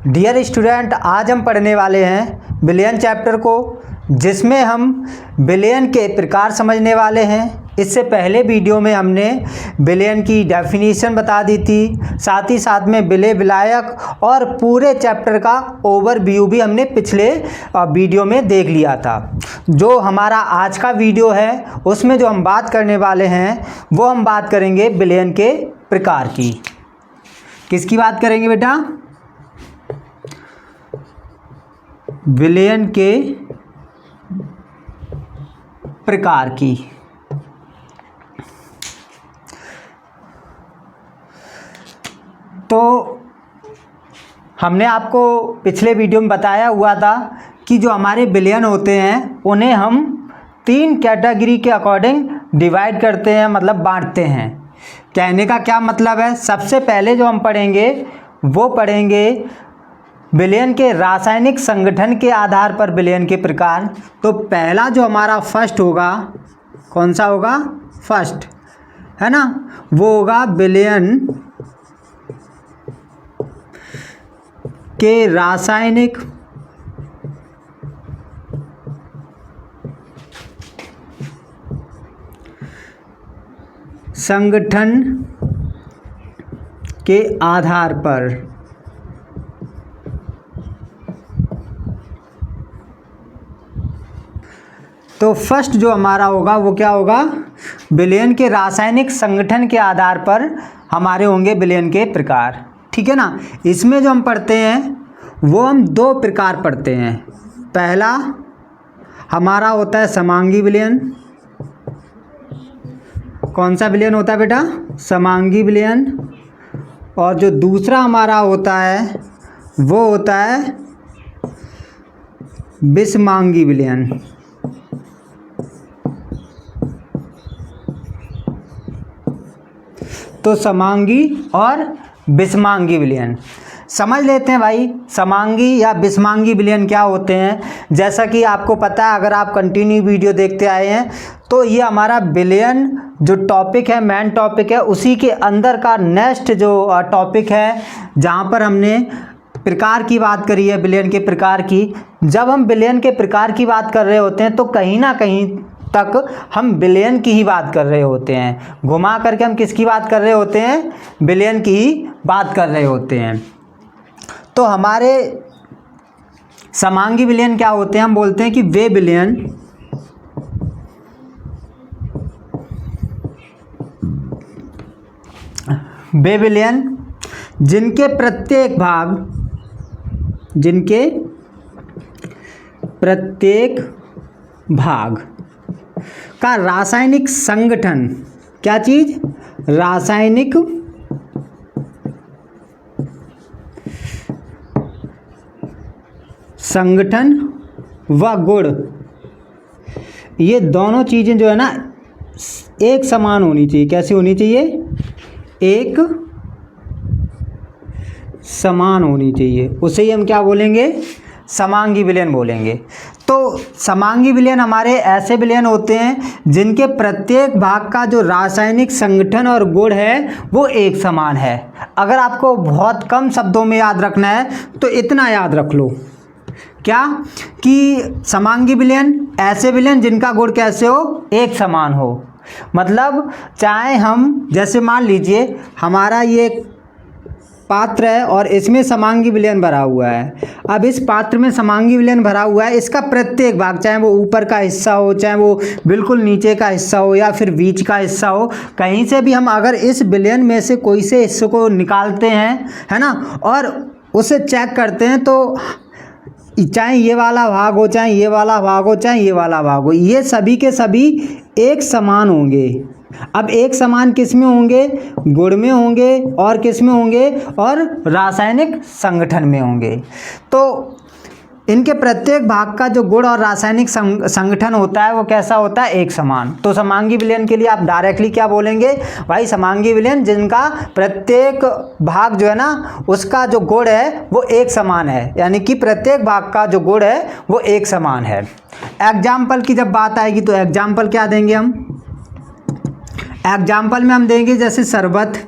Dear student, आज हम पढ़ने वाले हैं विलयन चैप्टर को, जिसमें हम विलयन के प्रकार समझने वाले हैं। इससे पहले वीडियो में हमने विलयन की डेफिनेशन बता दी थी, साथ ही साथ में विलय विलायक और पूरे चैप्टर का ओवरव्यू भी हमने पिछले वीडियो में देख लिया था। जो हमारा आज का वीडियो है उसमें जो हम बात करने वाले हैं वो हम बात करेंगे विलयन के प्रकार की। किसकी बात करेंगे बेटा? विलयन के प्रकार की। तो हमने आपको पिछले वीडियो में बताया हुआ था कि जो हमारे विलयन होते हैं उन्हें हम 3 कैटेगरी के अकॉर्डिंग डिवाइड करते हैं, मतलब बांटते हैं। कहने का क्या मतलब है? सबसे पहले जो हम पढ़ेंगे वो पढ़ेंगे विलयन के रासायनिक संगठन के आधार पर विलयन के प्रकार। तो पहला जो हमारा फर्स्ट होगा, कौन सा होगा? फर्स्ट है ना, वो होगा विलयन के रासायनिक संगठन के आधार पर। तो फर्स्ट जो हमारा होगा वो क्या होगा? विलयन के रासायनिक संगठन के आधार पर हमारे होंगे विलयन के प्रकार। ठीक है ना। इसमें जो हम पढ़ते हैं वो हम 2 प्रकार पढ़ते हैं। पहला हमारा होता है समांगी विलयन। कौन सा विलयन होता है बेटा? समांगी विलयन। और जो दूसरा हमारा होता है वो होता है विषमांगी विलयन। तो समांगी और विषमांगी विलयन समझ लेते हैं भाई। समांगी या विषमांगी विलयन क्या होते हैं? जैसा कि आपको पता है, अगर आप कंटिन्यू वीडियो देखते आए हैं तो ये हमारा विलयन जो टॉपिक है, मेन टॉपिक है, उसी के अंदर का नेक्स्ट जो टॉपिक है, जहाँ पर हमने प्रकार की बात करी है, विलयन के प्रकार की। जब हम विलयन के प्रकार की बात कर रहे होते हैं तो कहीं ना कहीं तक हम विलयन की ही बात कर रहे होते हैं। घुमा करके हम किसकी बात कर रहे होते हैं? विलयन की ही बात कर रहे होते हैं। तो हमारे समांगी विलयन क्या होते हैं? हम बोलते हैं कि वे विलयन जिनके प्रत्येक भाग का रासायनिक संगठन, क्या चीज? रासायनिक संगठन व गुण, ये दोनों चीजें जो है ना एक समान होनी चाहिए। कैसी होनी चाहिए? एक समान होनी चाहिए। उसे ही हम क्या बोलेंगे? समांगी विलयन बोलेंगे। तो समांगी विलयन हमारे ऐसे विलयन होते हैं जिनके प्रत्येक भाग का जो रासायनिक संगठन और गुण है वो एक समान है। अगर आपको बहुत कम शब्दों में याद रखना है तो इतना याद रख लो, क्या कि समांगी विलयन ऐसे विलयन जिनका गुण कैसे हो? एक समान हो। मतलब चाहे हम, जैसे मान लीजिए हमारा ये पात्र है और इसमें समांगी विलयन भरा हुआ है। अब इस पात्र में समांगी विलयन भरा हुआ है, इसका प्रत्येक भाग, चाहे वो ऊपर का हिस्सा हो, चाहे वो बिल्कुल नीचे का हिस्सा हो, या फिर बीच का हिस्सा हो, कहीं से भी हम अगर इस विलयन में से कोई से हिस्से को निकालते हैं, है ना, और उसे चेक करते हैं, तो चाहे ये वाला भाग हो, चाहे ये वाला भाग हो, चाहे ये वाला भाग हो, ये सभी के सभी एक समान होंगे। अब एक समान किस में होंगे? गुण में होंगे। और किस में होंगे? और रासायनिक संगठन में होंगे। तो इनके प्रत्येक भाग का जो गुण और रासायनिक संगठन होता है वो कैसा होता है? एक समान। तो समांगी विलयन के लिए आप डायरेक्टली क्या बोलेंगे भाई? समांगी विलयन जिनका प्रत्येक भाग जो है ना उसका जो गुण है वो एक समान है, यानी कि प्रत्येक भाग का जो गुण है वो एक समान है। एग्जाम्पल की जब बात आएगी तो एग्जाम्पल क्या देंगे हम? एग्जाम्पल में हम देंगे जैसे शरबत,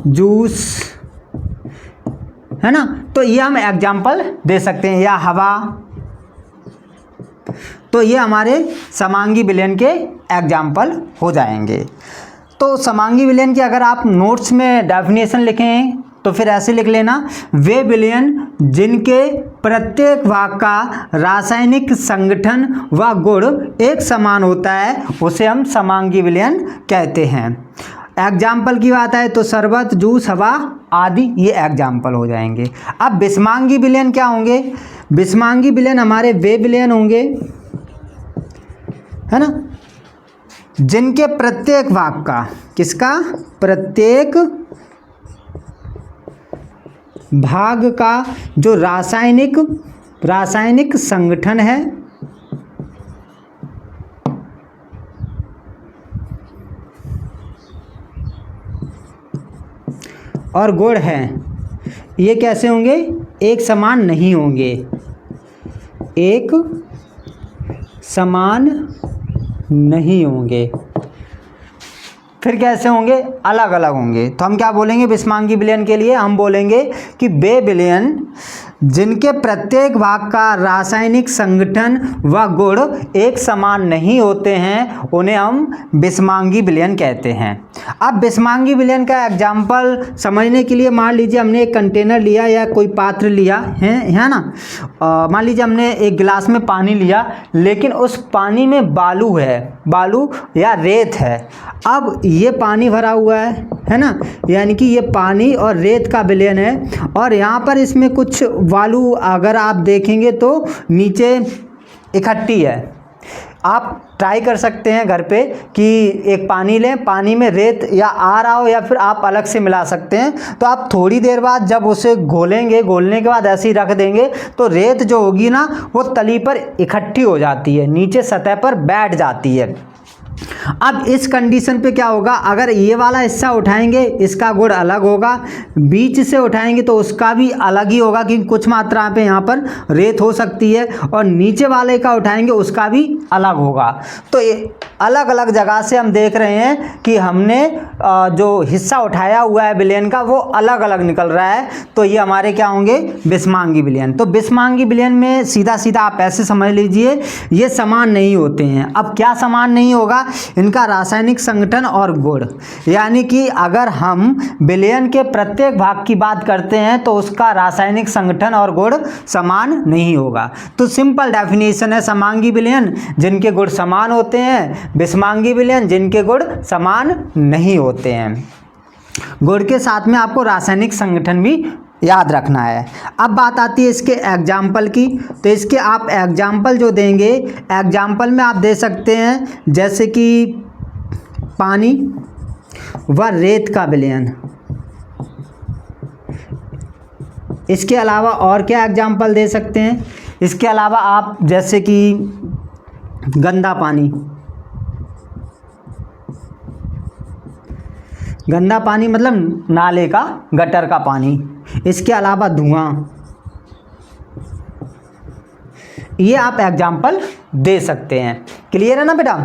जूस, है ना। तो ये हम एग्जाम्पल दे सकते हैं, या हवा। तो ये हमारे समांगी विलयन के एग्जाम्पल हो जाएंगे। तो समांगी विलयन की अगर आप नोट्स में डेफिनेशन लिखें तो फिर ऐसे लिख लेना, वे विलयन जिनके प्रत्येक भाग का रासायनिक संगठन व गुण एक समान होता है उसे हम समांगी विलयन कहते हैं। एग्जाम्पल की बात है तो शरबत, जूस, हवा आदि ये एग्जाम्पल हो जाएंगे। अब विषमांगी विलयन क्या होंगे? विषमांगी विलयन हमारे वे विलयन होंगे, है ना, जिनके प्रत्येक भाग का, किसका? प्रत्येक भाग का जो रासायनिक संगठन है और गुण है, ये कैसे होंगे? एक समान नहीं होंगे, एक समान नहीं होंगे। फिर कैसे होंगे? अलग अलग होंगे। तो हम क्या बोलेंगे विषमांगी विलयन के लिए? हम बोलेंगे कि वे विलयन जिनके प्रत्येक भाग का रासायनिक संगठन व गुण एक समान नहीं होते हैं उन्हें हम विषमांगी विलयन कहते हैं। अब विषमांगी विलयन का एग्जाम्पल समझने के लिए मान लीजिए हमने एक कंटेनर लिया या कोई पात्र लिया है ना, मान लीजिए हमने एक गिलास में पानी लिया, लेकिन उस पानी में बालू है, बालू या रेत है। अब ये पानी भरा हुआ है ना, यानी कि ये पानी और रेत का विलयन है, और यहाँ पर इसमें कुछ बालू अगर आप देखेंगे तो नीचे इकट्ठी है। आप ट्राई कर सकते हैं घर पे कि एक पानी लें, पानी में रेत या आ रहा हो या फिर आप अलग से मिला सकते हैं। तो आप थोड़ी देर बाद जब उसे घोलेंगे, घोलने के बाद ऐसे ही रख देंगे तो रेत जो होगी ना वो तली पर इकट्ठी हो जाती है, नीचे सतह पर बैठ जाती है। अब इस कंडीशन पे क्या होगा? अगर ये वाला हिस्सा उठाएंगे इसका गुण अलग होगा, बीच से उठाएंगे तो उसका भी अलग ही होगा क्योंकि कुछ मात्रा पे यहाँ पर रेत हो सकती है, और नीचे वाले का उठाएंगे उसका भी अलग होगा। तो ये अलग अलग जगह से हम देख रहे हैं कि हमने जो हिस्सा उठाया हुआ है विलयन का वो अलग अलग निकल रहा है। तो ये हमारे क्या होंगे? विषमांगी विलयन। तो विषमांगी विलयन में सीधा सीधा आप ऐसे समझ लीजिए ये समान नहीं होते हैं। अब क्या समान नहीं होगा? इनका रासायनिक संगठन और गुण, यानी कि अगर हम विलयन के प्रत्येक भाग की बात करते हैं तो उसका रासायनिक संगठन और गुण समान नहीं होगा। तो सिंपल डेफिनेशन है समांगी विलयन जिनके गुण समान होते हैं, विषमांगी विलयन जिनके गुण समान नहीं होते हैं। गुण के साथ में आपको रासायनिक संगठन भी याद रखना है। अब बात आती है इसके एग्जाम्पल की। तो इसके आप एग्जाम्पल जो देंगे, एग्जाम्पल में आप दे सकते हैं जैसे कि पानी व रेत का विलयन। इसके अलावा और क्या एग्जाम्पल दे सकते हैं? इसके अलावा आप जैसे कि गंदा पानी, गंदा पानी मतलब नाले का, गटर का पानी। इसके अलावा धुआं, ये आप एग्जाम्पल दे सकते हैं। क्लियर है ना बेटा?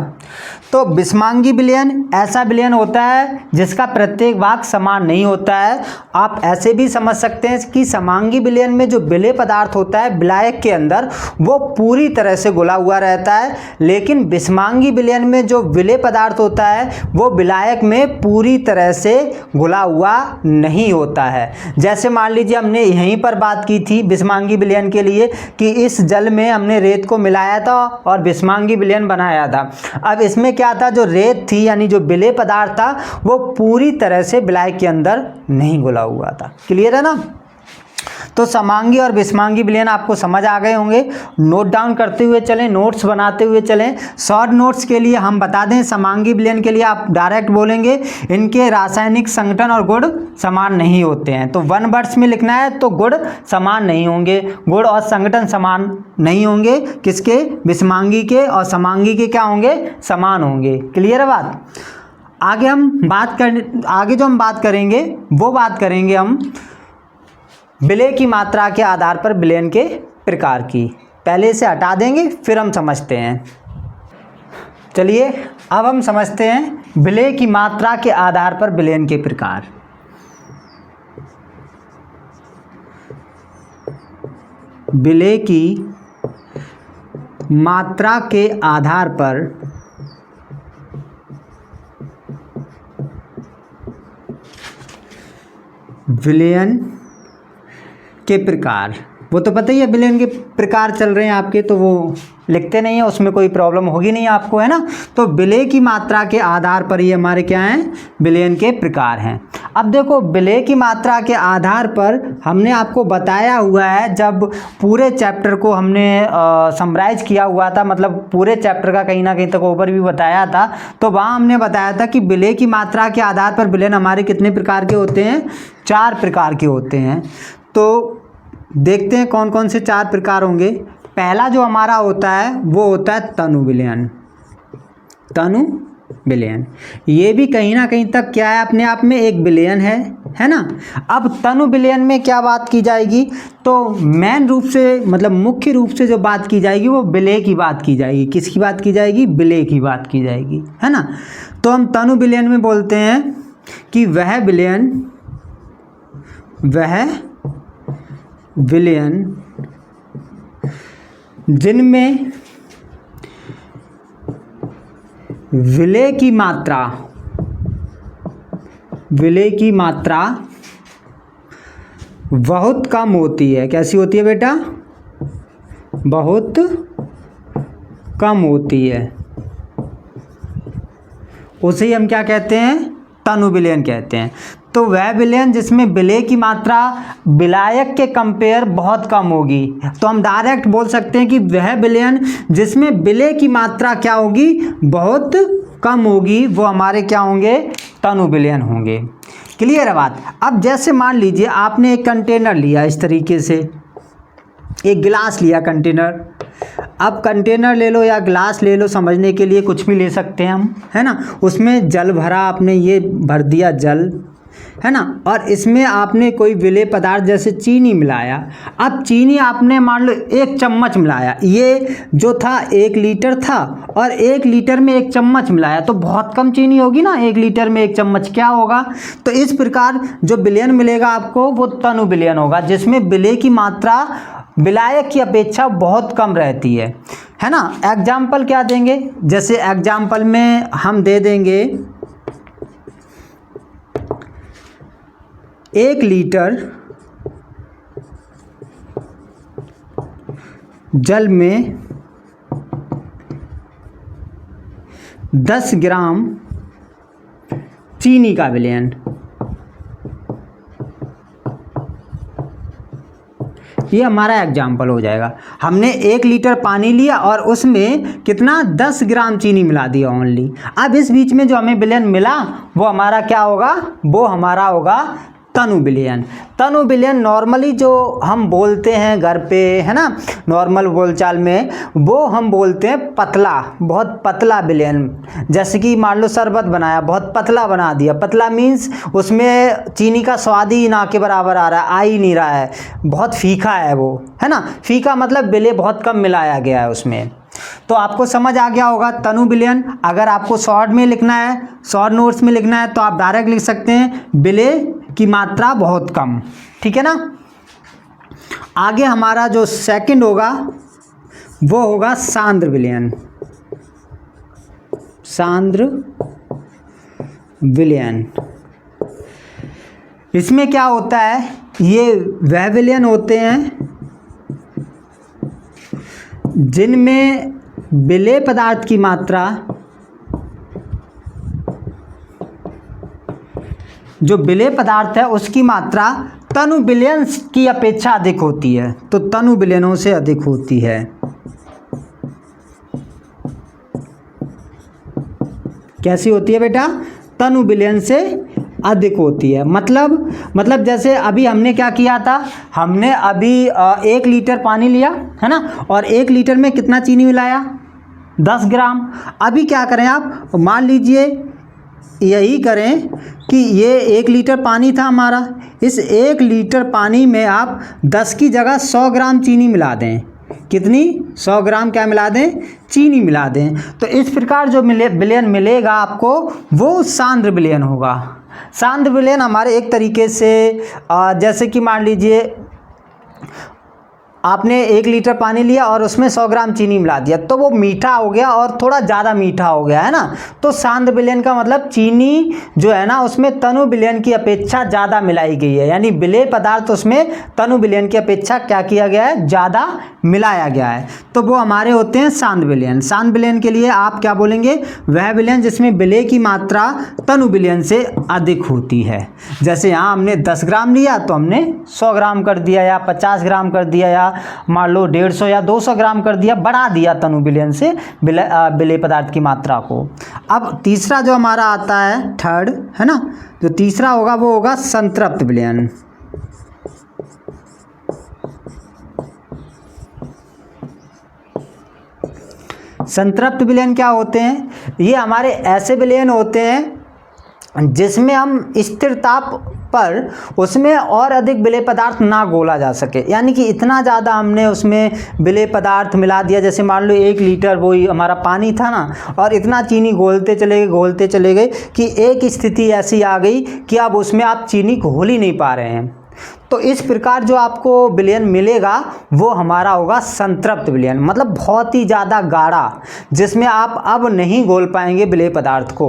तो विषमांगी विलयन ऐसा विलयन होता है जिसका प्रत्येक भाग समान नहीं होता है। आप ऐसे भी समझ सकते हैं कि समांगी विलयन में जो विलेय पदार्थ होता है विलायक के अंदर वो पूरी तरह से घुला हुआ रहता है, लेकिन विषमांगी विलयन में जो विलेय पदार्थ होता है वो विलायक में पूरी तरह से घुला हुआ नहीं होता है। जैसे मान लीजिए हमने यहीं पर बात की थी विषमांगी विलयन के लिए कि इस जल में हमने रेत को मिलाया था और विषमांगी विलयन बनाया था। अब इसमें क्या था, जो रेत थी यानी जो विलेय पदार्थ था वो पूरी तरह से विलायक के अंदर नहीं घुला हुआ था। क्लियर है ना? तो समांगी और विषमांगी विलयन आपको समझ आ गए होंगे। नोट डाउन करते हुए चलें, नोट्स बनाते हुए चलें। शॉर्ट नोट्स के लिए हम बता दें, समांगी विलयन के लिए आप डायरेक्ट बोलेंगे इनके रासायनिक संगठन और गुण समान नहीं होते हैं। तो वन वर्ड्स में लिखना है तो गुण समान नहीं होंगे, गुण और संगठन समान नहीं होंगे। किसके? विषमांगी के। और समांगी के क्या होंगे? समान होंगे। क्लियर है बात? आगे जो हम बात करेंगे वो बात करेंगे हम विलेय की मात्रा के आधार पर विलयन के प्रकार की। पहले इसे हटा देंगे फिर हम समझते हैं। चलिए अब हम समझते हैं विलेय की मात्रा के आधार पर विलयन के प्रकार। विलेय की मात्रा के आधार पर विलयन के प्रकार, वो तो पता ही है विलयन के प्रकार चल रहे हैं आपके, तो वो लिखते नहीं है, उसमें कोई प्रॉब्लम होगी नहीं आपको, है ना। तो विलेय की मात्रा के आधार पर ये हमारे क्या हैं, विलयन के प्रकार हैं। अब देखो विलेय की मात्रा के आधार पर हमने आपको बताया हुआ है, जब पूरे चैप्टर को हमने समराइज किया हुआ था, मतलब पूरे चैप्टर का कहीं ना कहीं तक ओवरव्यू बताया था, तो वहाँ हमने बताया था कि विलेय की मात्रा के आधार पर विलयन हमारे कितने प्रकार के होते हैं, 4 प्रकार के होते हैं। तो देखते हैं कौन कौन से 4 प्रकार होंगे। पहला जो हमारा होता है वो होता है तनु विलयन। तनु विलयन ये भी कहीं ना कहीं तक क्या है, अपने आप में एक विलयन है ना। अब तनु विलयन में क्या बात की जाएगी, तो मेन रूप से मतलब मुख्य रूप से जो बात की जाएगी वो विलेय की बात की जाएगी। किसकी बात की जाएगी, विलेय की बात की जाएगी, है ना। तो हम तनु विलयन में बोलते हैं कि वह विलयन जिनमें विलेय की मात्रा बहुत कम होती है। कैसी होती है बेटा, बहुत कम होती है, उसे ही हम क्या कहते हैं, तनु विलयन कहते हैं। तो वह विलयन जिसमें विलेय की मात्रा विलायक के कंपेयर बहुत कम होगी, तो हम डायरेक्ट बोल सकते हैं कि वह विलयन जिसमें विलेय की मात्रा क्या होगी, बहुत कम होगी, वो हमारे क्या होंगे, तनु विलयन होंगे। क्लियर है बात। अब जैसे मान लीजिए आपने एक कंटेनर लिया, इस तरीके से एक गिलास लिया कंटेनर, अब कंटेनर ले लो या ग्लास ले लो, समझने के लिए कुछ भी ले सकते हैं हम, है ना। उसमें जल भरा, आपने ये भर दिया जल, है ना, और इसमें आपने कोई विलेय पदार्थ जैसे चीनी मिलाया। अब चीनी आपने मान लो 1 चम्मच मिलाया, ये जो था 1 लीटर था और 1 लीटर में 1 चम्मच मिलाया, तो बहुत कम चीनी होगी ना, 1 लीटर में 1 चम्मच क्या होगा। तो इस प्रकार जो विलयन मिलेगा आपको वो तनु विलयन होगा, जिसमें विलेय की मात्रा विलायक की अपेक्षा बहुत कम रहती है ना। एग्जाम्पल क्या देंगे, जैसे एग्जाम्पल में हम दे देंगे 1 लीटर जल में 10 ग्राम चीनी का विलयन। ये हमारा एग्जाम्पल हो जाएगा। हमने 1 लीटर पानी लिया और उसमें कितना, 10 ग्राम चीनी मिला दिया ओनली। अब इस बीच में जो हमें विलयन मिला वो हमारा क्या होगा, वो हमारा होगा तनु विलयन। तनु विलयन नॉर्मली जो हम बोलते हैं घर पे, है ना, नॉर्मल बोलचाल में वो हम बोलते हैं पतला, बहुत पतला विलयन। जैसे कि मान लो शरबत बनाया, बहुत पतला बना दिया, पतला मीन्स उसमें चीनी का स्वाद ही ना के बराबर आ रहा है, आ ही नहीं रहा है, बहुत फीका है वो, है ना। फीका मतलब विलेय बहुत कम मिलाया गया है उसमें। तो आपको समझ आ गया होगा तनु विलयन। अगर आपको शॉर्ट में लिखना है, शॉर्ट नोट्स में लिखना है, तो आप डायरेक्ट लिख सकते हैं विलेय की मात्रा बहुत कम, ठीक है ना। आगे हमारा जो सेकंड होगा वो होगा सांद्र विलयन। सांद्र विलयन इसमें क्या होता है, ये वह विलयन होते हैं जिनमें विलेय पदार्थ की मात्रा, जो विलेय पदार्थ है उसकी मात्रा तनु विलयन की अपेक्षा अधिक होती है। तो तनु विलयनों से अधिक होती है। कैसी होती है बेटा, तनु विलयन से अधिक होती है। मतलब जैसे अभी हमने क्या किया था, हमने अभी 1 लीटर पानी लिया, है ना, और 1 लीटर में कितना चीनी मिलाया, 10 ग्राम। अभी क्या करें आप, मान लीजिए यही करें कि ये 1 लीटर पानी था हमारा, इस 1 लीटर पानी में आप 10 की जगह 100 ग्राम चीनी मिला दें। कितनी, 100 ग्राम क्या मिला दें, चीनी मिला दें। तो इस प्रकार जो विलयन मिलेगा आपको वो सांद्र विलयन होगा। सांद्र विलयन हमारे एक तरीके से जैसे कि मान लीजिए आपने 1 लीटर पानी लिया और उसमें 100 ग्राम चीनी मिला दिया, तो वो मीठा हो गया और थोड़ा ज़्यादा मीठा हो गया, है ना। तो सांद्र विलयन का मतलब चीनी जो है ना उसमें तनु विलयन की अपेक्षा ज़्यादा मिलाई गई है, यानी विलेय पदार्थ उसमें तनु विलयन की अपेक्षा क्या किया गया है, ज़्यादा मिलाया गया है, तो वो हमारे होते हैं सांद्र विलयन। सांद्र विलयन के लिए आप क्या बोलेंगे, वह विलयन जिसमें विलेय की मात्रा तनु विलयन से अधिक होती है। जैसे यहाँ हमने 10 ग्राम लिया तो हमने 100 ग्राम कर दिया, या 50 ग्राम कर दिया, या मान लो 150 या 200 ग्राम कर दिया, बढ़ा दिया तनु विलयन से विलेय पदार्थ की मात्रा को। अब तीसरा जो हमारा आता है थर्ड, है ना, जो तीसरा होगा वो होगा संतृप्त विलयन। संतृप्त विलयन क्या होते हैं, ये हमारे ऐसे विलयन होते हैं जिसमें हम स्थिर ताप पर उसमें और अधिक विलेय पदार्थ ना घोला जा सके, यानी कि इतना ज़्यादा हमने उसमें विलेय पदार्थ मिला दिया, जैसे मान लो 1 लीटर वही हमारा पानी था ना, और इतना चीनी घोलते चले गए कि एक स्थिति ऐसी आ गई कि अब उसमें आप चीनी घोल ही नहीं पा रहे हैं। तो इस प्रकार जो आपको विलयन मिलेगा वो हमारा होगा संतृप्त विलयन, मतलब बहुत ही ज़्यादा गाढ़ा, जिसमें आप अब नहीं घोल पाएंगे विलेय पदार्थ को,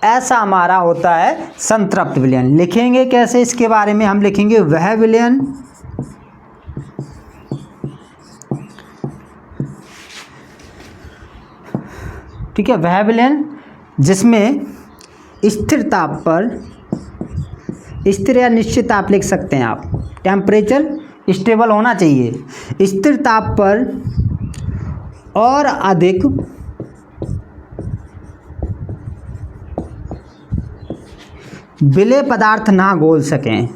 ऐसा हमारा होता है संतृप्त विलयन। लिखेंगे कैसे, इसके बारे में हम लिखेंगे वह विलयन ठीक है, वह विलयन जिसमें स्थिर ताप पर, स्थिर या निश्चित ताप लिख सकते हैं आप, टेम्परेचर स्टेबल होना चाहिए, स्थिर ताप पर और अधिक विलेय पदार्थ ना घोल सकें।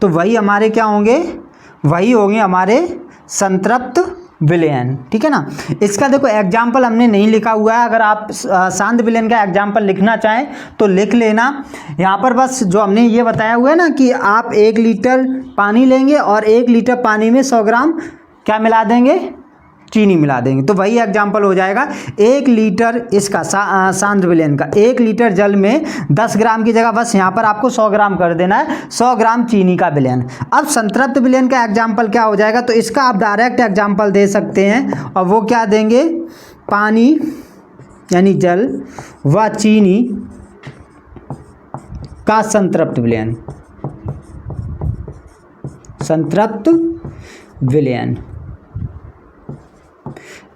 तो वही हमारे क्या होंगे, वही होंगे हमारे संतृप्त विलयन, ठीक है ना। इसका देखो एग्जाम्पल हमने नहीं लिखा हुआ है, अगर आप सांद्र विलयन का एग्जाम्पल लिखना चाहें तो लिख लेना। यहाँ पर बस जो हमने ये बताया हुआ है ना कि आप 1 लीटर पानी लेंगे और 1 लीटर पानी में 100 ग्राम क्या मिला देंगे, चीनी मिला देंगे, तो वही एग्जाम्पल हो जाएगा। 1 लीटर इसका सांद्र विलयन का, 1 लीटर जल में 10 ग्राम की जगह बस यहाँ पर आपको 100 ग्राम कर देना है, 100 ग्राम चीनी का विलयन। अब संतृप्त विलयन का एग्जाम्पल क्या हो जाएगा, तो इसका आप डायरेक्ट एग्जाम्पल दे सकते हैं, और वो क्या देंगे, पानी यानी जल व चीनी का संतृप्त विलयन, संतृप्त विलयन,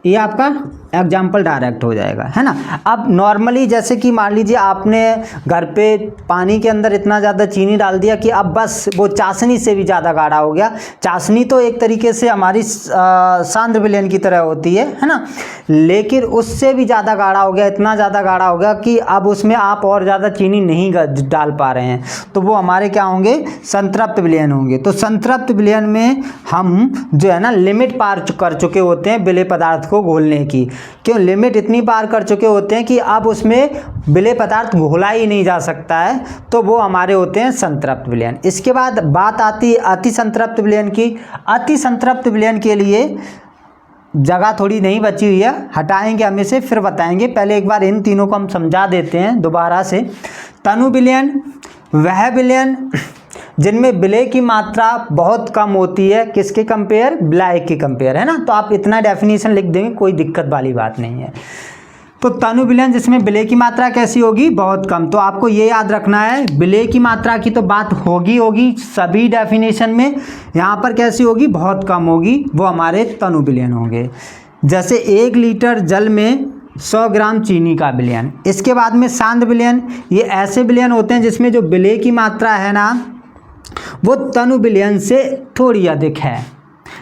ये आपका एग्जाम्पल डायरेक्ट हो जाएगा, है ना। अब नॉर्मली जैसे कि मान लीजिए आपने घर पे पानी के अंदर इतना ज़्यादा चीनी डाल दिया कि अब बस वो चाशनी से भी ज़्यादा गाढ़ा हो गया। चाशनी तो एक तरीके से हमारी सांद्र विलयन की तरह होती है ना, लेकिन उससे भी ज़्यादा गाढ़ा हो गया, इतना ज़्यादा गाढ़ा हो गया कि अब उसमें आप और ज़्यादा चीनी नहीं डाल पा रहे हैं, तो वो हमारे क्या होंगे, संतृप्त विलयन होंगे। तो संतृप्त विलयन में हम जो है ना लिमिट पार कर चुके होते हैं विलेय पदार्थ को घोलने की, क्यों, लिमिट इतनी पार कर चुके होते हैं कि अब उसमें विलेय पदार्थ घोला ही नहीं जा सकता है, तो वो हमारे होते हैं संतृप्त विलयन। इसके बाद बात आती है अति संतृप्त विलयन की। अति संतृप्त विलयन के लिए जगह थोड़ी नहीं बची हुई है, हटाएंगे हम इसे, फिर बताएंगे। पहले एक बार इन तीनों को हम समझा देते हैं दोबारा से। तनु विलयन वह विलयन जिनमें विलेय की मात्रा बहुत कम होती है, किसके कंपेयर, ब्लैक के कंपेयर, है ना। तो आप इतना डेफिनेशन लिख देंगे, कोई दिक्कत वाली बात नहीं है। तो तनु विलयन जिसमें विलेय की मात्रा कैसी होगी, बहुत कम। तो आपको ये याद रखना है, विलेय की मात्रा की तो बात होगी सभी डेफिनेशन में, यहाँ पर कैसी होगी, बहुत कम होगी, वो हमारे तनु विलयन होंगे। जैसे 1 लीटर जल में 100 ग्राम चीनी का विलयन। इसके बाद में सांद्र विलयन, ये ऐसे विलयन होते हैं जिसमें जो विलेय की मात्रा है ना वो तनु विलयन से थोड़ी अधिक है।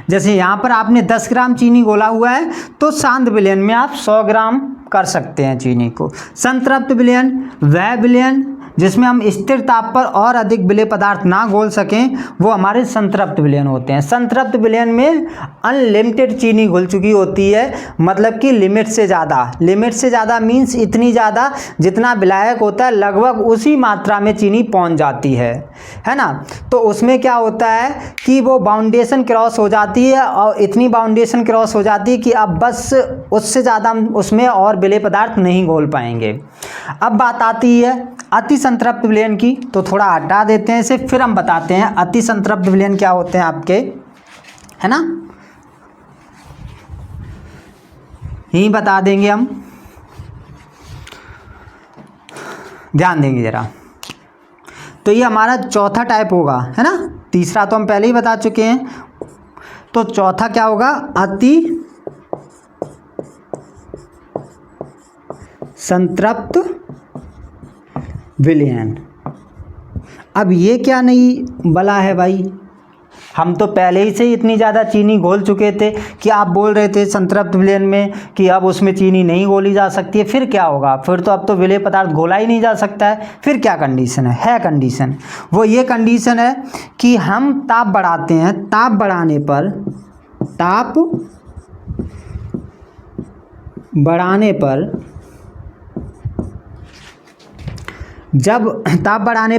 जैसे यहाँ पर आपने 10 ग्राम चीनी घोला हुआ है, तो सांद्र विलयन में आप 100 ग्राम कर सकते हैं चीनी को। संतृप्त विलयन वह विलयन जिसमें हम स्थिर ताप पर और अधिक विलेय पदार्थ ना घोल सकें, वो हमारे संतृप्त विलयन होते हैं। संतृप्त विलयन में अनलिमिटेड चीनी घुल चुकी होती है, मतलब कि लिमिट से ज़्यादा मीन्स इतनी ज़्यादा जितना विलायक होता है लगभग उसी मात्रा में चीनी पहुंच जाती है ना। तो उसमें क्या होता है कि वो बाउंडेशन क्रॉस हो जाती है और इतनी बाउंडेशन क्रॉस हो जाती है कि अब बस उससे ज़्यादा हम उसमें और विलेय पदार्थ नहीं घोल पाएंगे। अब बात आती है अति संतृप्त विलयन की, तो थोड़ा हटा देते हैं इसे, फिर हम बताते हैं अति संतृप्त विलयन क्या होते हैं आपके, है ना, यही बता देंगे हम, ध्यान देंगे जरा। तो ये हमारा चौथा टाइप होगा, है ना, तीसरा तो हम पहले ही बता चुके हैं। तो चौथा क्या होगा, अति संतृप्त विलयन। अब ये क्या नहीं बला है भाई, हम तो पहले ही से ही इतनी ज़्यादा चीनी घोल चुके थे कि आप बोल रहे थे संतृप्त विलयन में कि अब उसमें चीनी नहीं घोली जा सकती है। फिर क्या होगा, फिर तो अब तो विलेय पदार्थ घोला ही नहीं जा सकता है। फिर क्या कंडीशन है कंडीशन, वो ये कंडीशन है कि हम ताप बढ़ाते हैं, ताप बढ़ाने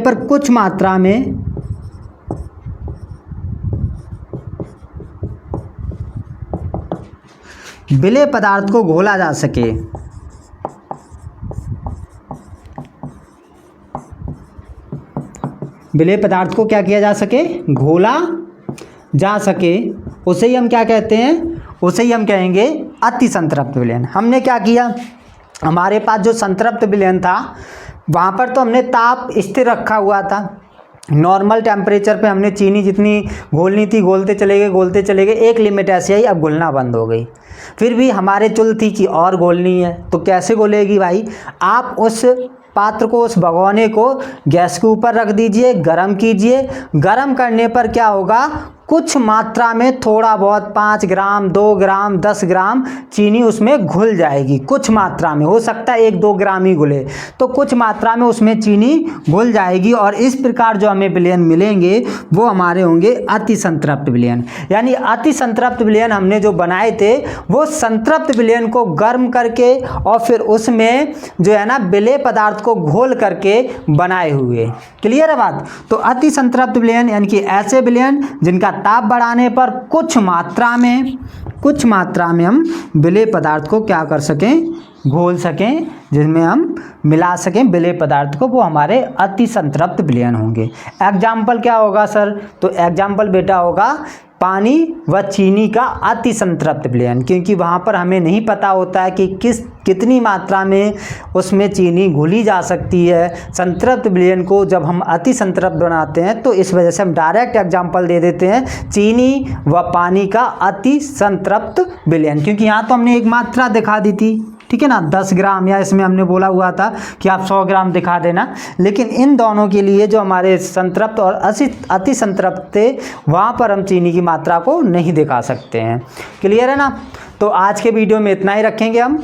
पर कुछ मात्रा में विलेय पदार्थ को घोला जा सके, विलेय पदार्थ को क्या किया जा सके, घोला जा सके, उसे ही हम क्या कहते हैं, उसे ही हम कहेंगे अति संतृप्त विलयन। हमने क्या किया, हमारे पास जो संतृप्त विलयन था वहाँ पर तो हमने ताप स्थिर रखा हुआ था, नॉर्मल टेम्परेचर पे हमने चीनी जितनी घोलनी थी घोलते चले गए, एक लिमिट ऐसी आई, अब घुलना बंद हो गई। फिर भी हमारे चुल थी कि और घोलनी है, तो कैसे घोलेगी भाई, आप उस पात्र को, उस भगोने को गैस के ऊपर रख दीजिए, गरम कीजिए। गरम करने पर क्या होगा, कुछ मात्रा में थोड़ा बहुत 5 ग्राम 2 ग्राम 10 ग्राम चीनी उसमें घुल जाएगी। कुछ मात्रा में, हो सकता है 1-2 ग्राम ही घुले, तो कुछ मात्रा में उसमें चीनी घुल जाएगी। और इस प्रकार जो हमें विलयन मिलेंगे वो हमारे होंगे अति संतृप्त विलयन। यानी अति संतृप्त विलयन हमने जो बनाए थे वो संतृप्त विलयन को गर्म करके और फिर उसमें जो है ना विलेय पदार्थ को घोल करके बनाए हुए। क्लियर है बात। तो अति संतृप्त विलयन यानी कि ऐसे विलयन जिनका ताप बढ़ाने पर कुछ मात्रा में हम विलेय पदार्थ को क्या कर सकें, घोल सकें, जिसमें हम मिला सकें विलेय पदार्थ को, वो हमारे अति संतृप्त विलयन होंगे। एग्जाम्पल क्या होगा सर, तो एग्जाम्पल बेटा होगा पानी व चीनी का अति संतृप्त विलयन, क्योंकि वहाँ पर हमें नहीं पता होता है कि कितनी मात्रा में उसमें चीनी घुली जा सकती है। संतृप्त विलयन को जब हम अति संतृप्त बनाते हैं तो इस वजह से हम डायरेक्ट एग्जाम्पल दे देते हैं चीनी व पानी का अति संतृप्त विलयन, क्योंकि यहाँ तो हमने एक मात्रा दिखा दी थी, ठीक है ना, 10 ग्राम, या इसमें हमने बोला हुआ था कि आप 100 ग्राम दिखा देना। लेकिन इन दोनों के लिए जो हमारे संतृप्त और अति संतृप्त थे वहाँ पर हम चीनी की मात्रा को नहीं दिखा सकते हैं। क्लियर है ना। तो आज के वीडियो में इतना ही रखेंगे हम।